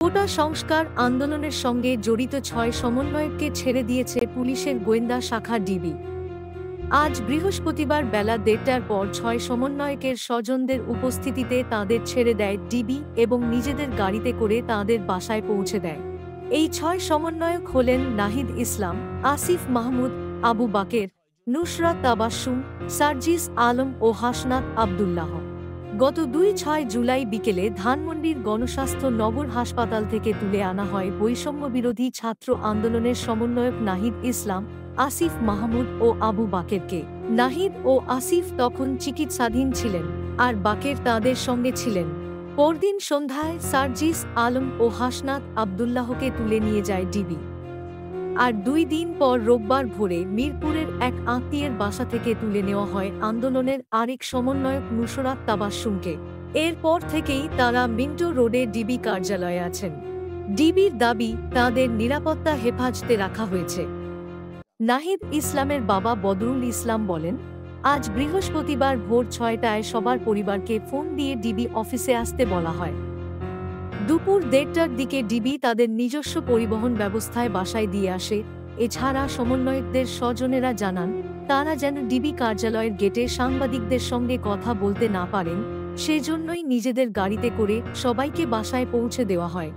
কোটা সংস্কার আন্দোলনের সঙ্গে জড়িত ৬ সমন্বয়ককে ছেড়ে দিয়েছে পুলিশের গোয়েন্দা শাখা ডিবি। আজ বৃহস্পতিবার বেলা ১:৩০টার পর ৬ সমন্বয়কের স্বজনদের উপস্থিতিতে তাঁদের ছেড়ে দেয় ডিবি এবং নিজেদের গাড়িতে করে তাঁদের বাসায় পৌঁছে দেয়। এই ৬ সমন্বয়ক হলেন নাহিদ ইসলাম, আসিফ মাহমুদ, আবু বাকের, নুসরাত তাবাসসুম, সার্জিস আলম ও হাসনাত আব্দুল্লাহ। গত ২-৬ জুলাই বিকেলে ধানমন্ডির গণস্বাস্থ্য নগর হাসপাতাল থেকে তুলে আনা হয় বৈষম্যবিরোধী ছাত্র আন্দোলনের সমন্বয়ক নাহিদ ইসলাম, আসিফ মাহমুদ ও আবু বাকেরকে। নাহিদ ও আসিফ তখন চিকিৎসাধীন ছিলেন, আর বাকের তাঁদের সঙ্গে ছিলেন। পরদিন সন্ধ্যায় সার্জিস আলম ও হাসনাত আব্দুল্লাহকে তুলে নিয়ে যায় ডিবি। আর ২ দিন পর রোববার ভোরে মিরপুরের এক আত্মীয়ের বাসা থেকে তুলে নেওয়া হয় আন্দোলনের আরেক সমন্বয়ক নুসরাত তাবাসসুমকে। এরপর থেকেই তাঁরা মিন্টো রোডে ডিবি কার্যালয়ে আছেন। ডিবির দাবি, তাঁদের নিরাপত্তা হেফাজতে রাখা হয়েছে। নাহিদ ইসলামের বাবা বদরুল ইসলাম বলেন, আজ বৃহস্পতিবার ভোর ৬টায় সবার পরিবারকে ফোন দিয়ে ডিবি অফিসে আসতে বলা হয়। দুপুর ১:৩০টার দিকে ডিবি তাদের নিজস্ব পরিবহন ব্যবস্থায় বাসায় দিয়ে আসে। এছাড়া সমন্বয়কদের স্বজনেরা জানান, তারা যেন ডিবি কার্যালয়ের গেটে সাংবাদিকদের সঙ্গে কথা বলতে না পারেন, সেজন্যই নিজেদের গাড়িতে করে সবাইকে বাসায় পৌঁছে দেওয়া হয়।